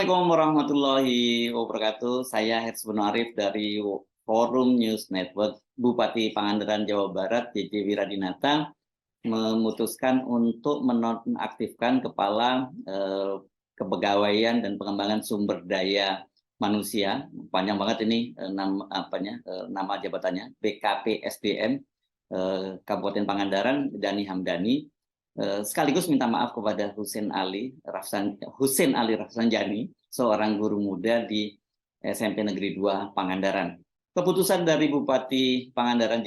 Assalamualaikum warahmatullahi wabarakatuh. Saya Hersbun Arif dari Forum News Network. Bupati Pangandaran Jawa Barat, JJ Wiradinata, memutuskan untuk menonaktifkan Kepala Kepegawaian dan Pengembangan Sumber Daya Manusia. Panjang banget ini nama jabatannya, BKP SDM Kabupaten Pangandaran, Dhani Hamdani. Sekaligus minta maaf kepada Hussein Ali Rafsanjani, seorang guru muda di SMP Negeri 2 Pangandaran. Keputusan dari Bupati Pangandaran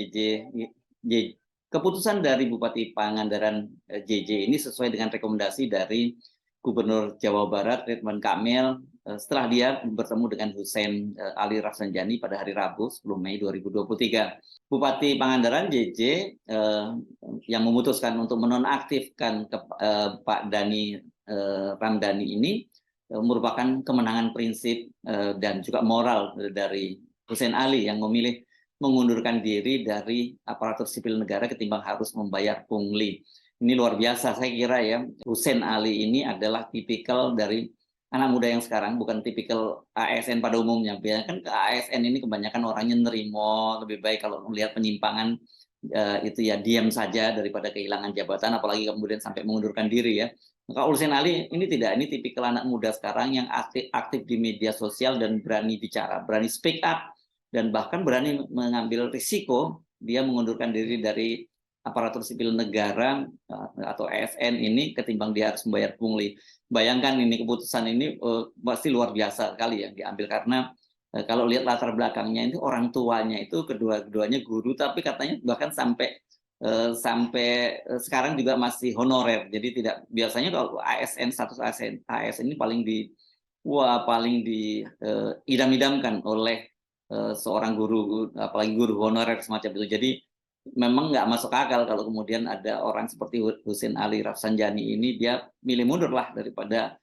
JJ ini sesuai dengan rekomendasi dari Gubernur Jawa Barat Ridwan Kamil setelah dia bertemu dengan Hussein Ali Rafsanjani pada hari Rabu 10 Mei 2023. Bupati Pangandaran JJ yang memutuskan untuk menonaktifkan Pak Dhani Ramdhani ini merupakan kemenangan prinsip dan juga moral dari Hussein Ali yang memilih mengundurkan diri dari aparatur sipil negara ketimbang harus membayar pungli. Ini luar biasa, saya kira ya. Hussein Ali ini adalah tipikal dari anak muda yang sekarang, bukan tipikal ASN pada umumnya. Biasanya kan ke ASN ini kebanyakan orangnya nerimo, lebih baik kalau melihat penyimpangan itu ya diam saja daripada kehilangan jabatan, apalagi kemudian sampai mengundurkan diri ya. Maka Hussein Ali ini tidak, ini tipikal anak muda sekarang yang aktif di media sosial dan berani bicara, berani speak up, dan bahkan berani mengambil risiko. Dia mengundurkan diri dari aparatur sipil negara atau ASN ini ketimbang dia harus membayar pungli. Bayangkan ini keputusan ini pasti luar biasa sekali ya diambil, karena kalau lihat latar belakangnya itu orang tuanya itu kedua-duanya guru, tapi katanya bahkan sampai sekarang juga masih honorer. Jadi tidak, biasanya kalau ASN, status ASN ini paling idam-idamkan oleh seorang guru, apalagi guru honorer semacam itu. Jadi memang nggak masuk akal kalau kemudian ada orang seperti Hussein Ali Rafsanjani ini dia milih mundur lah daripada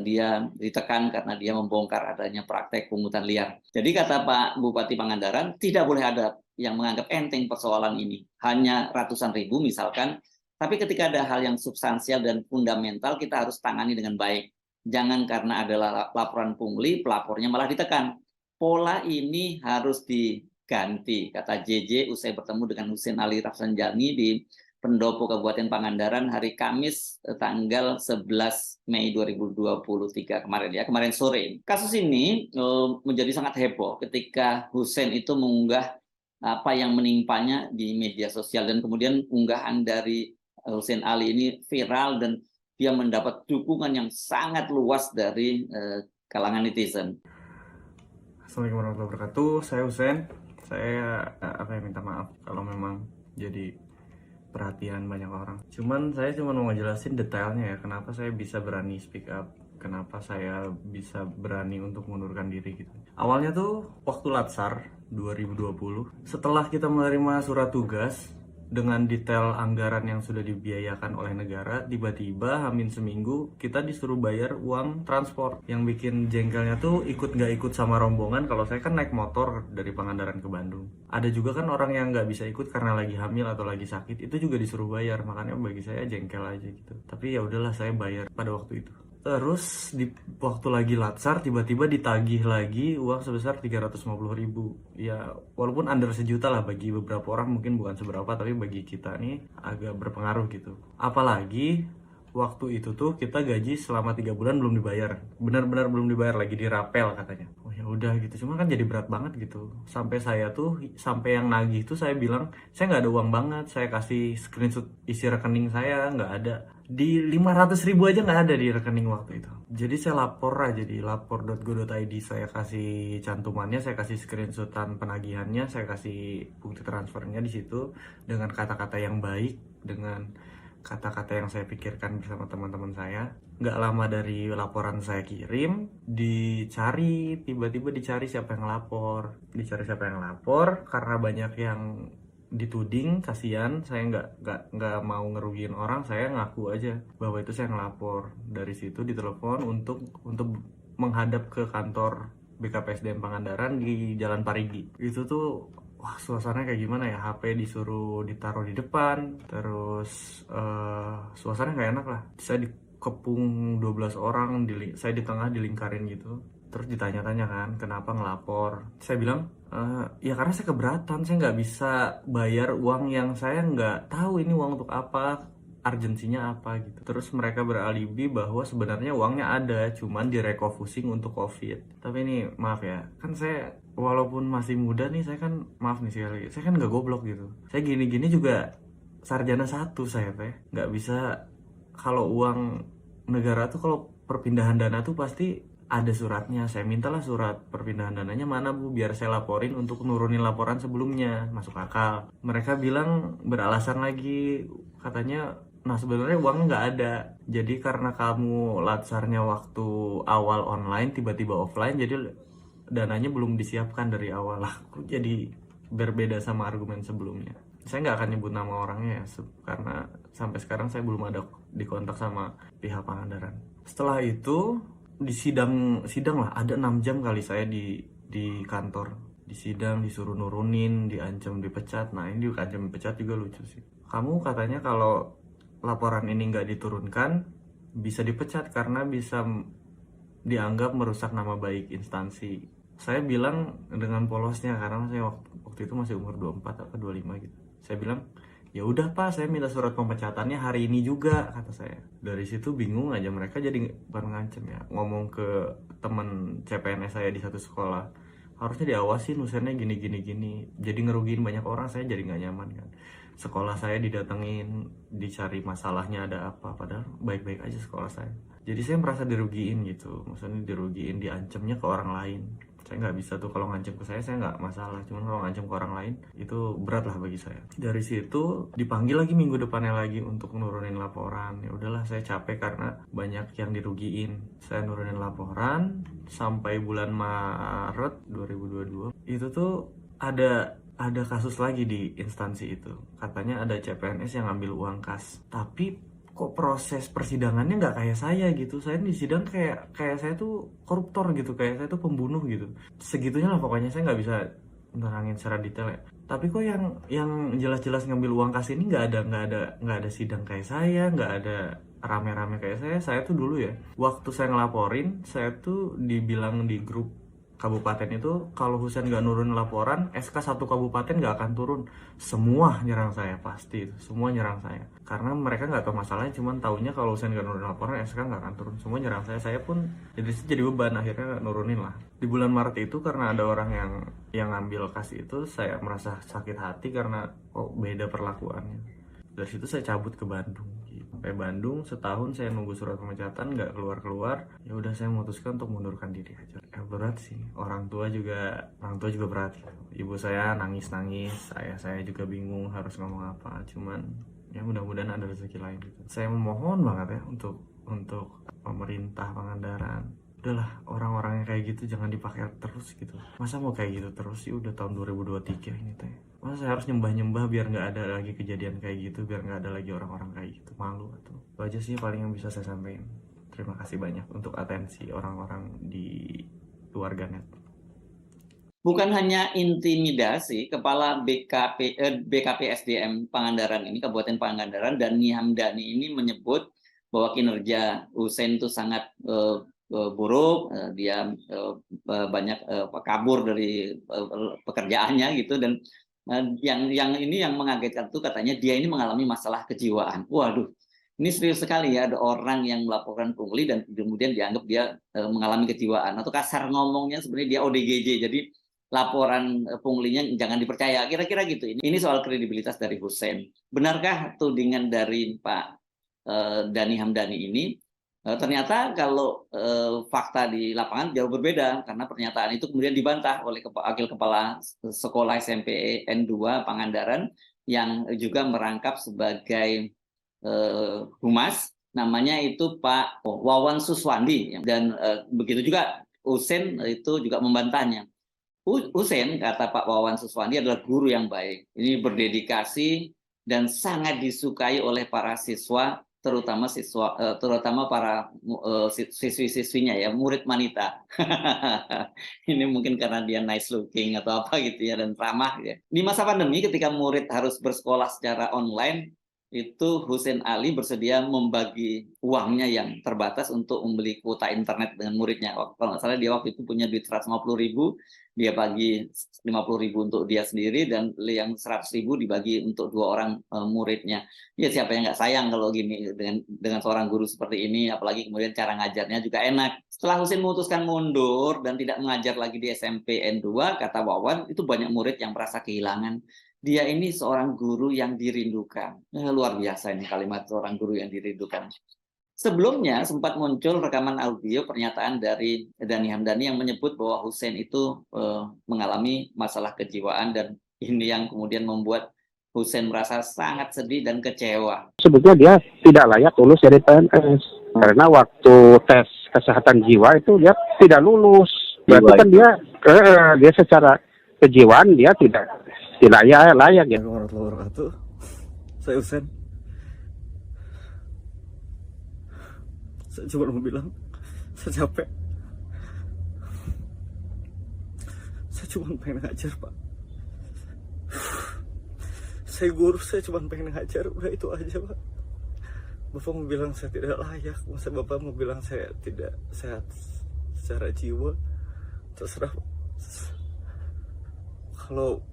dia ditekan karena dia membongkar adanya praktek pungutan liar. Jadi kata Pak Bupati Pangandaran, tidak boleh ada yang menganggap enteng persoalan ini, hanya ratusan ribu misalkan, tapi ketika ada hal yang substansial dan fundamental kita harus tangani dengan baik. Jangan karena adalah laporan pungli, pelapornya malah ditekan. Pola ini harus diganti, kata JJ usai bertemu dengan Hussein Ali Rafsanjani di Pendopo Kabupaten Pangandaran hari Kamis tanggal 11 Mei 2023 kemarin sore. Kasus ini menjadi sangat heboh ketika Hussein itu mengunggah apa yang menimpanya di media sosial, dan kemudian unggahan dari Hussein Ali ini viral dan dia mendapat dukungan yang sangat luas dari kalangan netizen. Assalamualaikum warahmatullahi wabarakatuh. Saya Hussein. Saya minta maaf kalau memang jadi perhatian banyak orang. Saya cuma mau ngejelasin detailnya ya, kenapa saya bisa berani speak up, kenapa saya bisa berani untuk mengundurkan diri gitu. Awalnya tuh waktu Latsar 2020, setelah kita menerima surat tugas dengan detail anggaran yang sudah dibiayakan oleh negara, tiba-tiba hamin seminggu kita disuruh bayar uang transport. Yang bikin jengkelnya tuh ikut nggak ikut sama rombongan. Kalau saya kan naik motor dari Pangandaran ke Bandung. Ada juga kan orang yang nggak bisa ikut karena lagi hamil atau lagi sakit, itu juga disuruh bayar. Makanya bagi saya jengkel aja gitu. Tapi ya udahlah, saya bayar pada waktu itu. Terus di waktu lagi Latsar tiba-tiba ditagih lagi uang sebesar 350.000. Ya walaupun under sejuta lah, bagi beberapa orang mungkin bukan seberapa, tapi bagi kita nih agak berpengaruh gitu. Apalagi waktu itu tuh kita gaji selama 3 bulan belum dibayar, benar-benar belum dibayar, lagi dirapel katanya. Oh ya udah gitu, cuma kan jadi berat banget gitu. Sampai yang nagih tuh saya bilang saya nggak ada uang banget, saya kasih screenshot isi rekening saya, nggak ada. Di 500.000 aja nggak ada di rekening waktu itu. Jadi saya lapor aja di lapor.go.id, saya kasih cantumannya, saya kasih screenshotan penagihannya, saya kasih bukti transfernya di situ dengan kata-kata yang baik, dengan kata-kata yang saya pikirkan bersama teman-teman saya. Nggak lama dari laporan saya kirim, tiba-tiba dicari siapa yang lapor, karena banyak yang dituding. Kasihan, saya nggak mau ngerugiin orang, saya ngaku aja bahwa itu saya ngelapor. Dari situ ditelepon untuk menghadap ke kantor BKPSDM Pangandaran di Jalan Parigi. Itu tuh wah, suasananya kayak gimana ya, HP disuruh ditaruh di depan, terus suasananya nggak enak lah. Saya kepung 12 orang, saya di tengah dilingkarin gitu. Terus ditanya-tanya kan, kenapa ngelapor? Saya bilang, ya karena saya keberatan, saya nggak bisa bayar uang yang saya nggak tahu ini uang untuk apa, urgensinya apa gitu. Terus mereka beralibi bahwa sebenarnya uangnya ada, cuman direkofusing untuk COVID. Tapi ini maaf ya, kan saya walaupun masih muda nih, saya kan maaf nih sekali, saya kan nggak goblok gitu. Saya gini-gini juga sarjana satu saya teh, nggak bisa. Kalau uang negara tuh kalau perpindahan dana tuh pasti ada suratnya. Saya mintalah surat perpindahan dananya mana bu, biar saya laporin untuk nurunin laporan sebelumnya. Masuk akal. Mereka bilang beralasan lagi, katanya nah sebenarnya uangnya nggak ada, jadi karena kamu latsarnya waktu awal online tiba-tiba offline, jadi dananya belum disiapkan dari awal. Lah kok jadi berbeda sama argumen sebelumnya. Saya nggak akan nyebut nama orangnya ya, karena sampai sekarang saya belum ada dikontak sama pihak Pangandaran. Setelah itu di sidang lah, ada 6 jam kali saya di kantor, di sidang, disuruh nurunin, diancam dipecat. Nah ini diancam dipecat juga lucu sih. Kamu katanya kalau laporan ini nggak diturunkan bisa dipecat karena bisa dianggap merusak nama baik instansi. Saya bilang dengan polosnya, karena saya waktu itu masih umur 24 atau 25 gitu. Saya bilang, ya udah Pak, saya minta surat pemecatannya hari ini juga, kata saya. Dari situ bingung aja mereka, jadi bukan ngancem ya, ngomong ke teman CPNS saya di satu sekolah, harusnya diawasin usernya gini gini gini, jadi ngerugiin banyak orang. Saya jadi nggak nyaman kan. Sekolah saya didatengin, dicari masalahnya ada apa, padahal baik-baik aja sekolah saya. Jadi saya merasa dirugiin gitu, maksudnya dirugiin, diancamnya ke orang lain. Saya nggak bisa tuh, kalau ngancam ke saya nggak masalah, cuman kalau ngancam ke orang lain itu berat lah bagi saya. Dari situ dipanggil lagi minggu depannya lagi untuk nurunin laporan. Ya udahlah, saya capek karena banyak yang dirugiin. Saya nurunin laporan sampai bulan Maret 2022. Itu tuh ada kasus lagi di instansi itu. Katanya ada CPNS yang ngambil uang kas. Tapi kok proses persidangannya nggak kayak saya gitu. Saya di sidang kayak saya tuh koruptor gitu, kayak saya tuh pembunuh gitu. Segitunya lah pokoknya, saya nggak bisa nerangin secara detail ya. Tapi kok yang jelas-jelas ngambil uang kas ini nggak ada sidang kayak saya, nggak ada rame-rame kayak saya. Saya tuh dulu ya, waktu saya ngelaporin, saya tuh dibilang di grup kabupaten itu, kalau Husein nggak nurun laporan, SK satu kabupaten nggak akan turun. Semua nyerang saya, pasti itu, semua nyerang saya. Karena mereka nggak tahu masalahnya, cuman taunya kalau Husein nggak nurun laporan, SK nggak akan turun. Semua nyerang saya. Saya pun jadi beban, akhirnya nurunin lah. Di bulan Maret itu karena ada orang yang ngambil kas itu, saya merasa sakit hati karena kok beda perlakuannya. Dari situ saya cabut ke Bandung. Sampai Bandung setahun saya nunggu surat pemecatan nggak keluar. Ya udah, saya memutuskan untuk mundurkan diri aja. Berat sih. Orang tua juga berat. Ibu saya nangis, saya juga bingung harus ngomong apa. Cuman ya mudah-mudahan ada rezeki lain gitu. Saya memohon banget ya untuk pemerintah Pangandaran, udahlah, orang-orang yang kayak gitu jangan dipakai terus gitu. Masa mau kayak gitu terus sih, udah tahun 2023 ini teh. Masa saya harus nyembah-nyembah biar nggak ada lagi kejadian kayak gitu, biar nggak ada lagi orang-orang kayak gitu. Malu tuh. Itu aja sih paling yang bisa saya sampaikan. Terima kasih banyak untuk atensi orang-orang di warganet. Bukan hanya intimidasi, Kepala BKPSDM Pangandaran ini, Kabupaten Pangandaran, Dani Hamdani ini menyebut bahwa kinerja Husein itu sangat buruk, dia banyak kabur dari pekerjaannya gitu, dan yang mengagetkan itu katanya dia ini mengalami masalah kejiwaan. Waduh, ini serius sekali ya, ada orang yang melaporkan pungli dan kemudian dianggap dia mengalami kejiwaan, atau kasar ngomongnya sebenarnya dia ODGJ. Jadi laporan punglinya jangan dipercaya, kira-kira gitu. Ini soal kredibilitas dari Husein. Benarkah tudingan dari Pak Dani Hamdani ini? Ternyata kalau fakta di lapangan jauh berbeda, karena pernyataan itu kemudian dibantah oleh Wakil Kepala Sekolah SMP N2 Pangandaran yang juga merangkap sebagai humas, namanya itu Pak Wawan Suswandi, dan begitu juga Husein itu juga membantahnya. Husein, kata Pak Wawan Suswandi, adalah guru yang baik. Ini berdedikasi dan sangat disukai oleh para siswa, terutama para siswi-siswinya ya, murid wanita. Ini mungkin karena dia nice looking atau apa gitu ya, dan ramah ya. Di masa pandemi ketika murid harus bersekolah secara online, itu Hussein Ali bersedia membagi uangnya yang terbatas untuk membeli kuota internet dengan muridnya. Kalau nggak salah dia waktu itu punya duit 150.000, dia bagi 50.000 untuk dia sendiri dan yang 100.000 dibagi untuk 2 orang muridnya. Ya siapa yang nggak sayang kalau gini dengan seorang guru seperti ini, apalagi kemudian cara ngajarnya juga enak. Setelah Hussein memutuskan mundur dan tidak mengajar lagi di SMP N2, kata Wawan, itu banyak murid yang merasa kehilangan. Dia ini seorang guru yang dirindukan. Luar biasa ini kalimat seorang guru yang dirindukan. Sebelumnya sempat muncul rekaman audio pernyataan dari Dhani Hamdani yang menyebut bahwa Hussein itu mengalami masalah kejiwaan, dan ini yang kemudian membuat Hussein merasa sangat sedih dan kecewa. Sebetulnya dia tidak layak lulus dari PNS karena waktu tes kesehatan jiwa itu dia tidak lulus. Berarti kan dia secara kejiwaan dia tidak layak ya. Assalamualaikum warahmatullahi wabarakatuh. Saya Usen. Saya cuma mau bilang, saya capek. Saya cuma pengen ngajar, Pak. Saya guru, saya cuma pengen ngajar, udah itu aja, Pak. Bapak mau bilang saya tidak layak, masa Bapak mau bilang saya tidak sehat secara jiwa, terserah. Kalau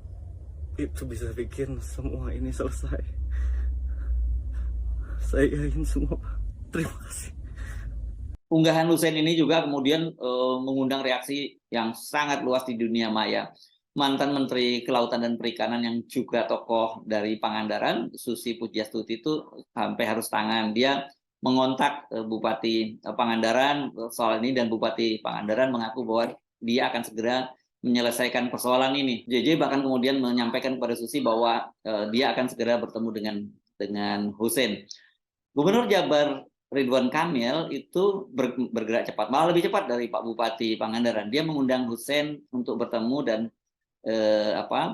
itu bisa bikin semua ini selesai, saya yakin semua, Pak. Terima kasih. Unggahan Hussein ini juga kemudian mengundang reaksi yang sangat luas di dunia maya. Mantan Menteri Kelautan dan Perikanan yang juga tokoh dari Pangandaran, Susi Pujiastuti, itu sampai harus tangan. Dia mengontak Bupati Pangandaran soal ini, dan Bupati Pangandaran mengaku bahwa dia akan segera menyelesaikan persoalan ini. JJ bahkan kemudian menyampaikan kepada Susi bahwa dia akan segera bertemu dengan Hussein. Gubernur Jabar Ridwan Kamil itu bergerak cepat, malah lebih cepat dari Pak Bupati Pangandaran. Dia mengundang Hussein untuk bertemu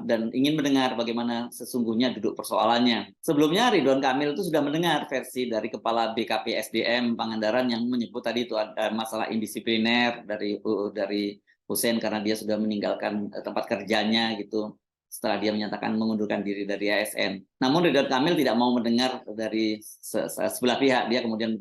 dan ingin mendengar bagaimana sesungguhnya duduk persoalannya. Sebelumnya Ridwan Kamil itu sudah mendengar versi dari Kepala BKP SDM Pangandaran yang menyebut tadi itu ada masalah indisipliner dari Hussein karena dia sudah meninggalkan tempat kerjanya gitu, setelah dia menyatakan mengundurkan diri dari ASN. Namun Ridwan Kamil tidak mau mendengar dari sebelah pihak. Dia kemudian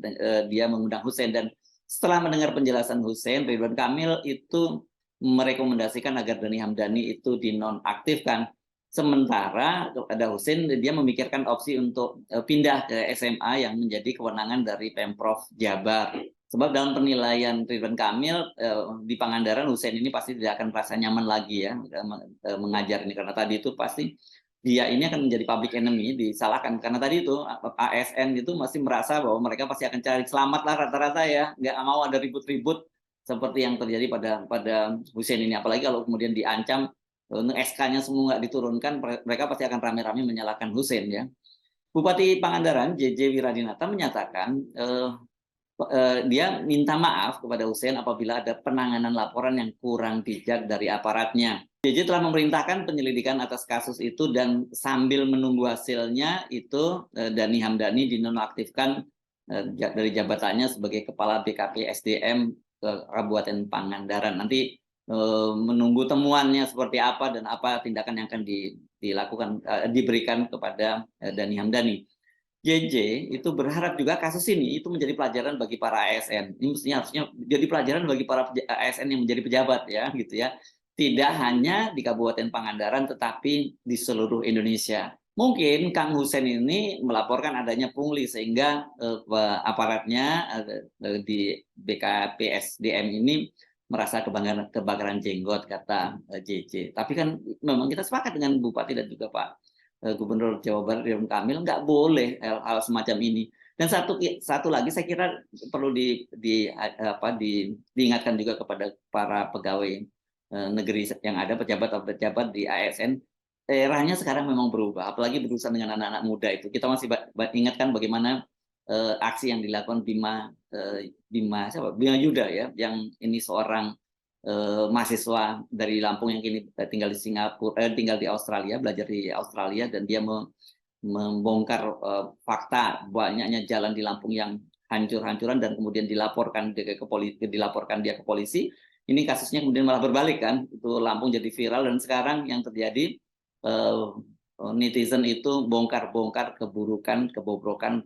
dia mengundang Hussein, dan setelah mendengar penjelasan Hussein, Ridwan Kamil itu merekomendasikan agar Dhani Hamdani itu dinonaktifkan. Sementara kepada Hussein, dia memikirkan opsi untuk pindah ke SMA yang menjadi kewenangan dari Pemprov Jabar. Sebab dalam penilaian Ridwan Kamil di Pangandaran, Hussein ini pasti tidak akan merasa nyaman lagi ya mengajar ini, karena tadi itu pasti dia ini akan menjadi public enemy, disalahkan karena tadi itu ASN itu masih merasa bahwa mereka pasti akan cari selamat lah rata-rata ya, nggak mau ada ribut-ribut seperti yang terjadi pada Hussein ini. Apalagi kalau kemudian diancam SK-nya semua nggak diturunkan, mereka pasti akan rame-rame menyalahkan Hussein ya. Bupati Pangandaran JJ Wiradinata menyatakan dia minta maaf kepada Hussein apabila ada penanganan laporan yang kurang bijak dari aparatnya. JJ telah memerintahkan penyelidikan atas kasus itu, dan sambil menunggu hasilnya itu Dhani Hamdani dinonaktifkan dari jabatannya sebagai Kepala BKP SDM Kabupaten Pangandaran. Nanti menunggu temuannya seperti apa dan apa tindakan yang akan dilakukan diberikan kepada Dhani Hamdani. JJ itu berharap juga kasus ini itu menjadi pelajaran bagi para ASN. Ini harusnya jadi pelajaran bagi para ASN yang menjadi pejabat ya, gitu ya. Tidak hanya di Kabupaten Pangandaran tetapi di seluruh Indonesia. Mungkin Kang Hussein ini melaporkan adanya pungli sehingga aparatnya di BKP SDM ini merasa kebakaran jenggot, kata JJ. Tapi kan memang kita sepakat dengan Bupati dan juga Pak Gubernur Jawa Barat Ridwan Kamil, nggak boleh hal semacam ini. Dan satu lagi saya kira perlu diingatkan juga kepada para pegawai negeri yang ada, pejabat di ASN. Eranya sekarang memang berubah, apalagi berurusan dengan anak-anak muda itu. Kita masih ingatkan bagaimana aksi yang dilakukan Bima Yuda ya, yang ini seorang mahasiswa dari Lampung yang kini tinggal di Australia, belajar di Australia, dan dia membongkar fakta banyaknya jalan di Lampung yang hancur-hancuran dan kemudian dilaporkan dia ke polisi. Ini kasusnya kemudian malah berbalik kan, itu Lampung jadi viral, dan sekarang yang terjadi netizen itu bongkar-bongkar keburukan, kebobrokan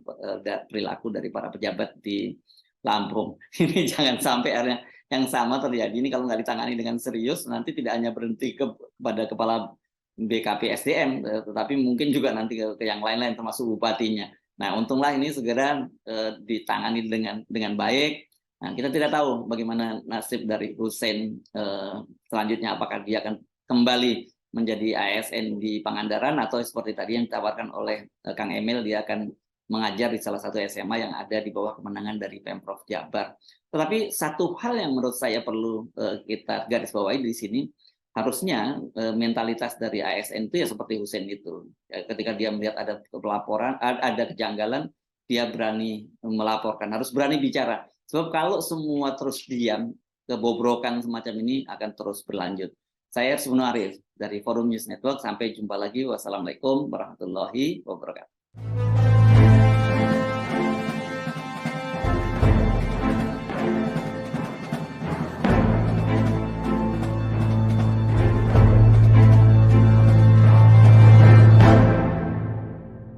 perilaku dari para pejabat di Lampung. Ini jangan sampai akhirnya yang sama terjadi. Ini kalau nggak ditangani dengan serius, nanti tidak hanya berhenti kepada kepala BKP SDM, tetapi mungkin juga nanti ke yang lain-lain termasuk bupatinya. Nah, untunglah ini segera ditangani dengan baik. Nah, kita tidak tahu bagaimana nasib dari Hussein selanjutnya, apakah dia akan kembali menjadi ASN di Pangandaran atau seperti tadi yang ditawarkan oleh Kang Emil, dia akan mengajar di salah satu SMA yang ada di bawah kemenangan dari Pemprov Jabar. Tetapi satu hal yang menurut saya perlu kita garis bawahi di sini, harusnya mentalitas dari ASN itu ya seperti Hussein itu. Ketika dia melihat ada pelaporan, ada kejanggalan, dia berani melaporkan, harus berani bicara. Sebab kalau semua terus diam, kebobrokan semacam ini akan terus berlanjut. Saya Arif dari Forum News Network. Sampai jumpa lagi. Wassalamualaikum warahmatullahi wabarakatuh.